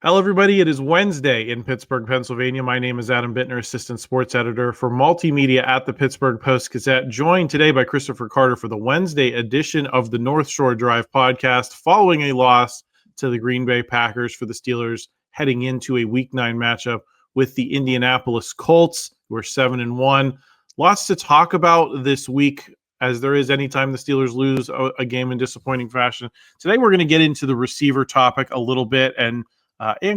Hello, everybody. It is Wednesday in Pittsburgh, Pennsylvania. My name is Adam Bittner, Assistant Sports Editor for Multimedia at the Pittsburgh Post-Gazette, joined today by Christopher Carter for the Wednesday edition of the North Shore Drive podcast, following a loss to the Green Bay Packers for the Steelers heading into a Week 9 matchup with the Indianapolis Colts, who are 7-1. Lots to talk about this week, as there is anytime the Steelers lose a game in disappointing fashion. Today, we're going to get into the receiver topic a little bit and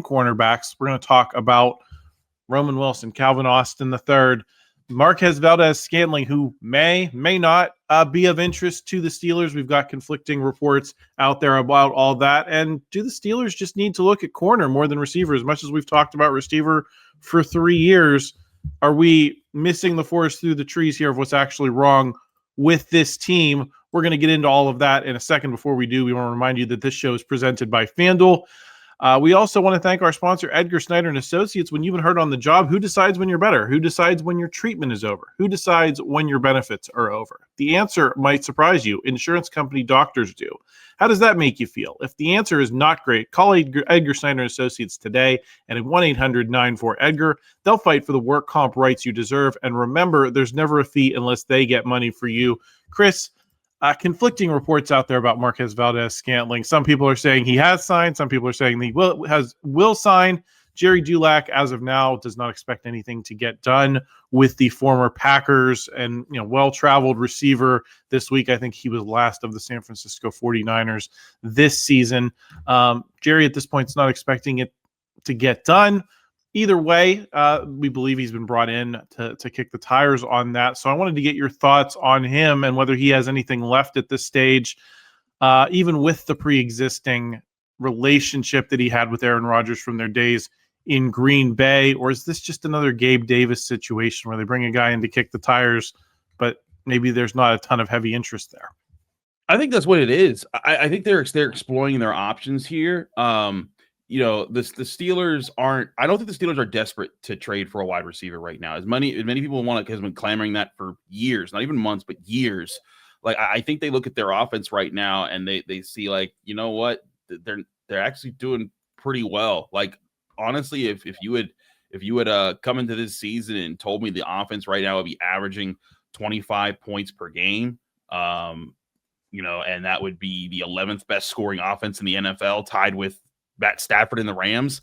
cornerbacks. We're going to talk about Roman Wilson, Calvin Austin III, Marquez Valdes-Scantling, who may not be of interest to the Steelers. We've got conflicting reports out there about all that. And do the Steelers just need to look at corner more than receiver? As much as we've talked about receiver for 3 years, are we missing the forest through the trees here of what's actually wrong with this team? We're going to get into all of that in a second. Before we do, we want to remind you that this show is presented by FanDuel. We also want to thank our sponsor, Edgar, Snyder and Associates. When you've been hurt on the job, who decides when you're better? Who decides when your treatment is over? Who decides when your benefits are over? The answer might surprise you. Insurance company doctors do. How does that make you feel? If the answer is not great, call Edgar, Snyder and Associates today and at 1-800-94-EDGAR. They'll fight for the work comp rights you deserve. And remember, there's never a fee unless they get money for you. Chris, conflicting reports out there about Marquez Valdes-Scantling. Some people are saying he has signed. Some people are saying he will sign. Jerry Dulac, as of now, does not expect anything to get done with the former Packers and well-traveled receiver this week. I think he was last of the San Francisco 49ers this season. Jerry, at this point, is not expecting it to get done. Either way, we believe he's been brought in to kick the tires on that. So I wanted to get your thoughts on him and whether he has anything left at this stage, even with the pre-existing relationship that he had with Aaron Rodgers from their days in Green Bay, or is this just another Gabe Davis situation where they bring a guy in to kick the tires, but maybe there's not a ton of heavy interest there? I think that's what it is. I think they're exploring their options here. The Steelers aren't. I don't think the Steelers are desperate to trade for a wide receiver right now. As many people want it, has been clamoring that for years, not even months, but years. Like I think they look at their offense right now and they see like, you know what, they're actually doing pretty well. Like honestly, if you would come into this season and told me the offense right now would be averaging 25 points per game, and that would be the 11th best scoring offense in the NFL, tied with Matt Stafford and the Rams,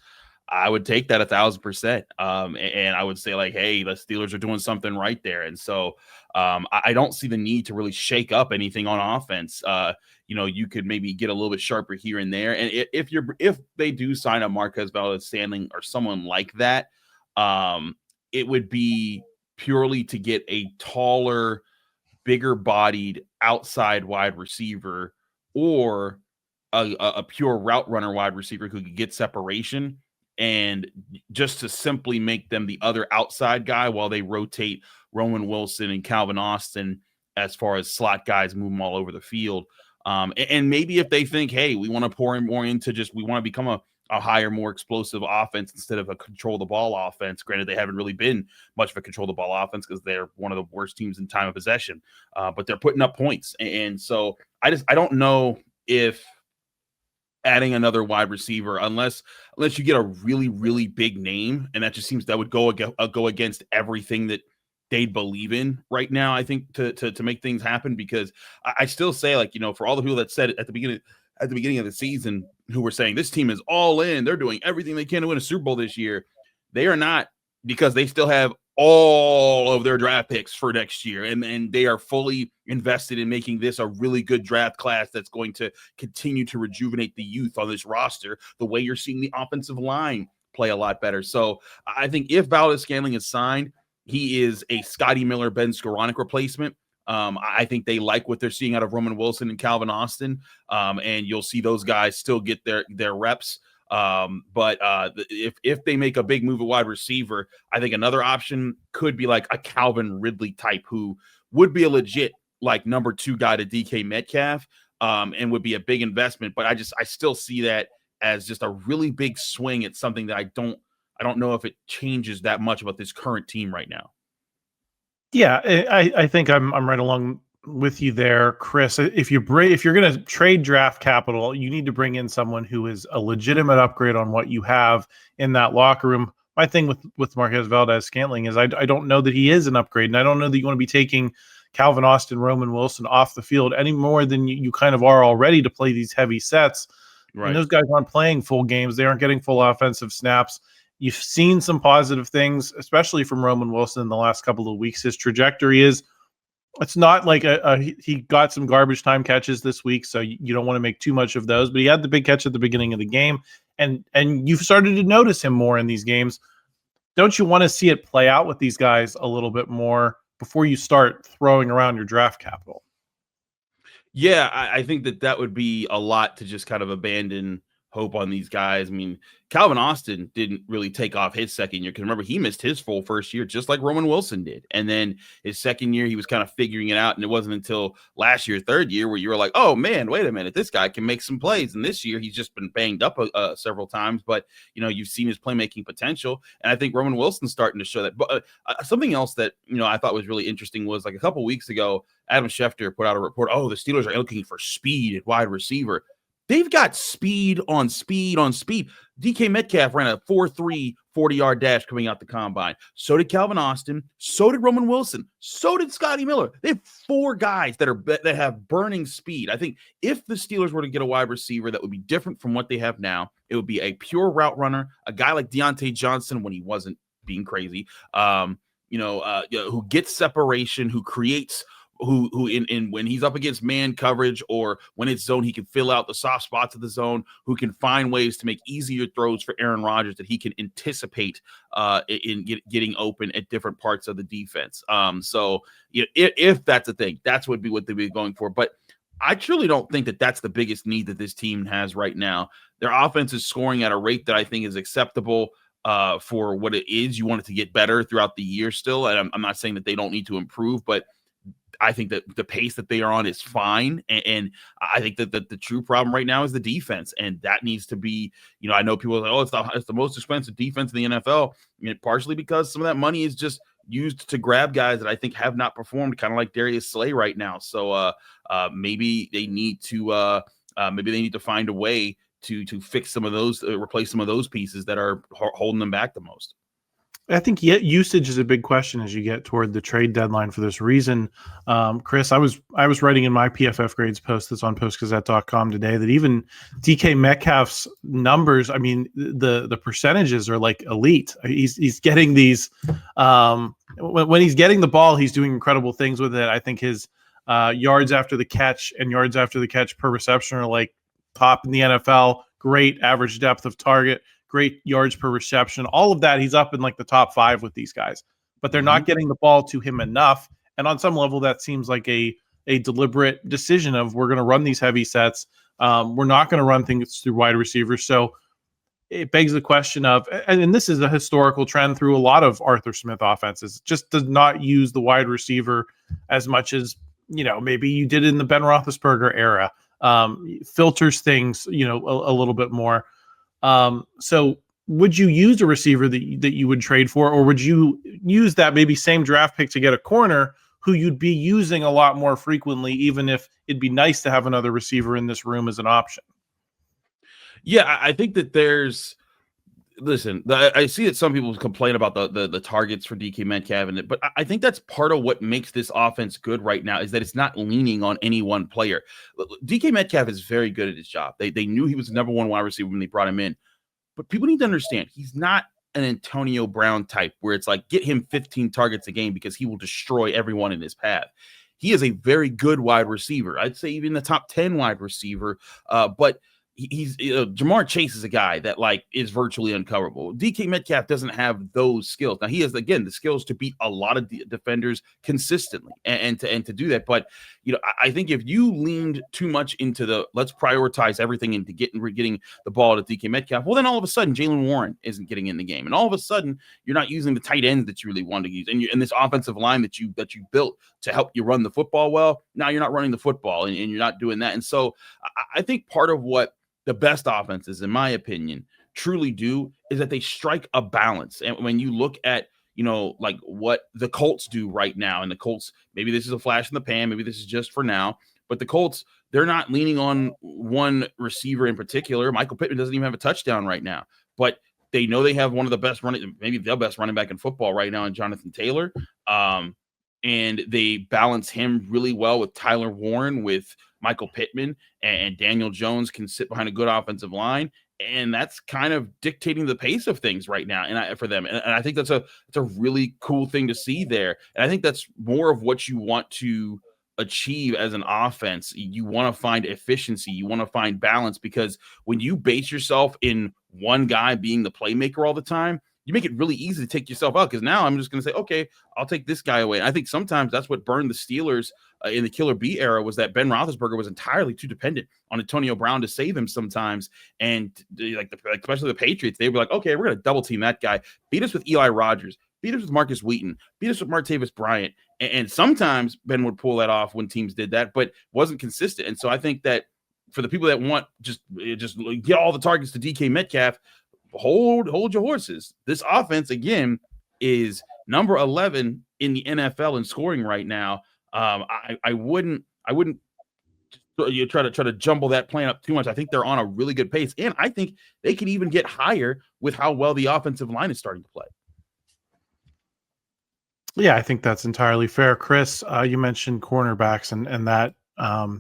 I would take that 1,000%. And I would say like, hey, the Steelers are doing something right there. And so I don't see the need to really shake up anything on offense. You could maybe get a little bit sharper here and there. And if they do sign a Marquez Valdes-Scantling or someone like that, it would be purely to get a taller, bigger bodied outside wide receiver, or a pure route runner wide receiver who could get separation, and just to simply make them the other outside guy while they rotate Roman Wilson and Calvin Austin as far as slot guys, move them all over the field. And maybe if they think, hey, we want to pour in more into we want to become a higher, more explosive offense instead of a control the ball offense. Granted, they haven't really been much of a control the ball offense because they're one of the worst teams in time of possession, but they're putting up points. And so I don't know if adding another wide receiver, unless you get a really, really big name, and that just seems that would go against everything that they believe in right now, I think, to make things happen. Because I still say, like, for all the people that said it at the beginning of the season, who were saying this team is all in, they're doing everything they can to win a Super Bowl this year, they are not, because they still have all of their draft picks for next year, and they are fully invested in making this a really good draft class that's going to continue to rejuvenate the youth on this roster, the way you're seeing the offensive line play a lot better. So I think if Valdes-Scantling is signed, he is a Scotty Miller, Ben Skoranek replacement. I think they like what they're seeing out of Roman Wilson and Calvin Austin, and you'll see those guys still get their reps. But if they make a big move at wide receiver, I think another option could be like a Calvin Ridley type, who would be a legit like number 2 guy to DK Metcalf, and would be a big investment. But I still see that as just a really big swing at something that I don't know if it changes that much about this current team right now. Yeah, I think I'm right along with you there, Chris. If you're going to trade draft capital, you need to bring in someone who is a legitimate upgrade on what you have in that locker room. My thing with Marquez Valdes-Scantling is I don't know that he is an upgrade, and I don't know that you want to be taking Calvin Austin, Roman Wilson off the field any more than you kind of are already to play these heavy sets. Right. And those guys aren't playing full games. They aren't getting full offensive snaps. You've seen some positive things, especially from Roman Wilson in the last couple of weeks. His trajectory is, it's not like he got some garbage time catches this week, so you don't want to make too much of those. But he had the big catch at the beginning of the game, and you've started to notice him more in these games. Don't you want to see it play out with these guys a little bit more before you start throwing around your draft capital? Yeah, I think that would be a lot to just kind of abandon hope on these guys. I mean, Calvin Austin didn't really take off his second year because remember, he missed his full first year just like Roman Wilson did. And then his second year, he was kind of figuring it out. And it wasn't until last year, third year, where you were like, oh, man, wait a minute, this guy can make some plays. And this year, he's just been banged up several times. But, you've seen his playmaking potential. And I think Roman Wilson's starting to show that. But something else that, I thought was really interesting was like a couple weeks ago, Adam Schefter put out a report, the Steelers are looking for speed at wide receiver. They've got speed on speed on speed. DK Metcalf ran a 4.3 40-yard dash coming out the combine. So did Calvin Austin. So did Roman Wilson. So did Scotty Miller. They have 4 guys that have burning speed. I think if the Steelers were to get a wide receiver that would be different from what they have now, it would be a pure route runner, a guy like Deontay Johnson when he wasn't being crazy, who gets separation, who creates – who in when he's up against man coverage or when it's zone, he can fill out the soft spots of the zone, who can find ways to make easier throws for Aaron Rodgers that he can anticipate in getting open at different parts of the defense. So if that's a thing, that's what they'd be going for. But I truly don't think that that's the biggest need that this team has right now. Their offense is scoring at a rate that I think is acceptable for what it is. You want it to get better throughout the year still. And I'm not saying that they don't need to improve, but I think that the pace that they are on is fine. And I think that the true problem right now is the defense. And that needs to be, I know people are like, it's the most expensive defense in the NFL. Partially because some of that money is just used to grab guys that I think have not performed, kind of like Darius Slay right now. So maybe they need to find a way to fix some of those, replace some of those pieces that are holding them back the most. I think usage is a big question as you get toward the trade deadline for this reason. Chris, I was writing in my PFF grades post that's on postgazette.com today that even DK Metcalf's numbers, I mean, the percentages are like elite. He's getting these when he's getting the ball, he's doing incredible things with it. I think his yards after the catch and yards after the catch per reception are like top in the NFL. Great average depth of target. Great yards per reception, all of that. He's up in like the top 5 with these guys, but they're not getting the ball to him enough. And on some level, that seems like a deliberate decision of we're going to run these heavy sets. We're not going to run things through wide receivers. So it begs the question of, and this is a historical trend through a lot of Arthur Smith offenses, just does not use the wide receiver as much as, maybe you did in the Ben Roethlisberger era, filters things, a little bit more. So would you use a receiver that you would trade for, or would you use that maybe same draft pick to get a corner who you'd be using a lot more frequently, even if it'd be nice to have another receiver in this room as an option? Yeah, I think that I see that some people complain about the targets for DK Metcalf, but I think that's part of what makes this offense good right now is that it's not leaning on any one player. DK Metcalf is very good at his job. They knew he was the number 1 wide receiver when they brought him in, but people need to understand he's not an Antonio Brown type where it's like get him 15 targets a game because he will destroy everyone in his path. He is a very good wide receiver. I'd say even the top 10 wide receiver, but he's Jamar Chase is a guy that like is virtually uncoverable. DK Metcalf doesn't have those skills. Now he has again the skills to beat a lot of defenders consistently and to do that. But I think if you leaned too much into the let's prioritize everything into getting the ball to DK Metcalf, well then all of a sudden Jaylen Warren isn't getting in the game, and all of a sudden you're not using the tight ends that you really want to use, and this offensive line that you built to help you run the football well. Now you're not running the football and you're not doing that. And so I think part of what the best offenses, in my opinion, truly do is that they strike a balance. And when you look at, like what the Colts do right now. And the Colts, maybe this is a flash in the pan, maybe this is just for now, but the Colts, they're not leaning on one receiver in particular. Michael Pittman doesn't even have a touchdown right now, but they know they have one of the best maybe the best running back in football right now in Jonathan Taylor. And they balance him really well with Tyler Warren, with Michael Pittman, and Daniel Jones can sit behind a good offensive line. And that's kind of dictating the pace of things right now for them. And I think that's a really cool thing to see there. And I think that's more of what you want to achieve as an offense. You want to find efficiency. You want to find balance, because when you base yourself in one guy being the playmaker all the time, you make it really easy to take yourself out, because now I'm just going to say, okay, I'll take this guy away. And I think sometimes that's what burned the Steelers in the Killer B era, was that Ben Roethlisberger was entirely too dependent on Antonio Brown to save him sometimes. And especially the Patriots, they were like, okay, we're going to double team that guy. Beat us with Eli Rodgers. Beat us with Marcus Wheaton. Beat us with Martavis Bryant. And sometimes Ben would pull that off when teams did that, but wasn't consistent. And so I think that for the people that want just get all the targets to DK Metcalf, hold your horses. This offense, again, is number 11 in the NFL in scoring right now. I wouldn't try to jumble that plan up too much. I think they're on a really good pace, and I think they could even get higher with how well the offensive line is starting to play. Yeah, I think that's entirely fair. Chris, you mentioned cornerbacks and that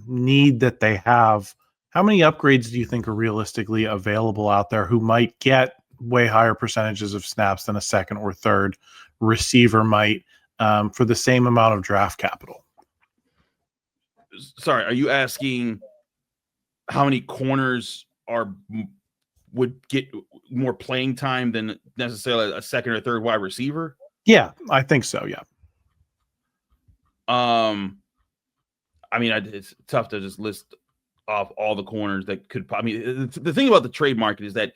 need that they have. How many upgrades do you think are realistically available out there who might get way higher percentages of snaps than a second or third receiver might for the same amount of draft capital? Sorry, are you asking how many corners would get more playing time than necessarily a second or third wide receiver? Yeah, I think so. Yeah. I mean, it's tough to just list off all the corners that could. I mean, the thing about the trade market is that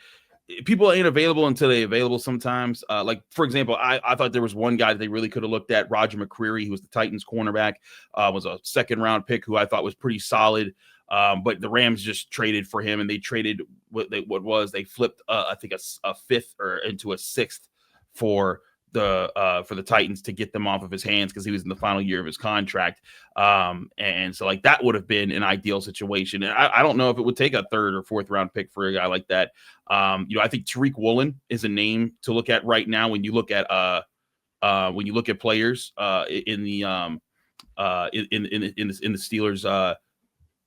people ain't available until they're available sometimes. Like, for example, I thought there was one guy that they really could have looked at, Roger McCreary, who was the Titans cornerback, was a second-round pick who I thought was pretty solid. But the Rams just traded for him, and they traded they flipped, I think, a fifth or into a sixth for the Titans to get them off of his hands, because he was in the final year of his contract. And so like that would have been an ideal situation. And I don't know if it would take a third or fourth round pick for a guy like that. I think Tariq Woolen is a name to look at right now when you look at players in the Steelers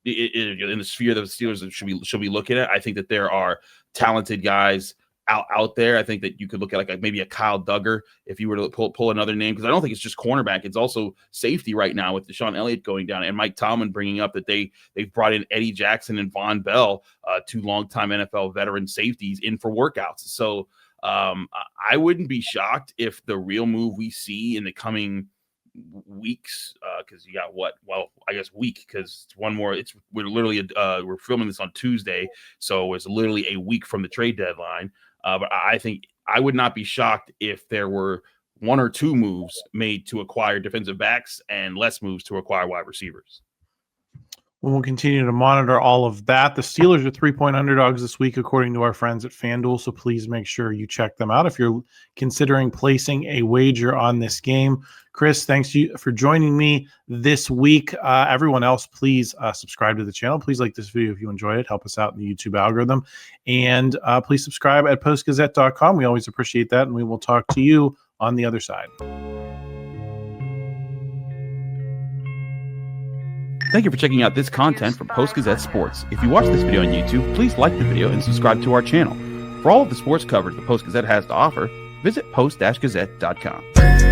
in the sphere that the Steelers should be looking at. I think that there are talented guys out there. I think that you could look at maybe a Kyle Duggar if you were to pull another name, because I don't think it's just cornerback. It's also safety right now with Deshaun Elliott going down, and Mike Tomlin bringing up that they've brought in Eddie Jackson and Von Bell, two longtime NFL veteran safeties, in for workouts. So I wouldn't be shocked if the real move we see in the coming weeks, because you got week, because it's one more. We're literally we're filming this on Tuesday, so it's literally a week from the trade deadline. But I think I would not be shocked if there were one or two moves made to acquire defensive backs and less moves to acquire wide receivers. We'll continue to monitor all of that. The Steelers are 3-point underdogs this week, according to our friends at FanDuel, so please make sure you check them out if you're considering placing a wager on this game. Chris, thanks for joining me this week. Everyone else, please subscribe to the channel. Please like this video if you enjoyed it. Help us out in the YouTube algorithm. And please subscribe at postgazette.com. We always appreciate that, and we will talk to you on the other side. Thank you for checking out this content from Post-Gazette Sports. If you watch this video on YouTube, please like the video and subscribe to our channel. For all of the sports coverage the Post-Gazette has to offer, visit post-gazette.com.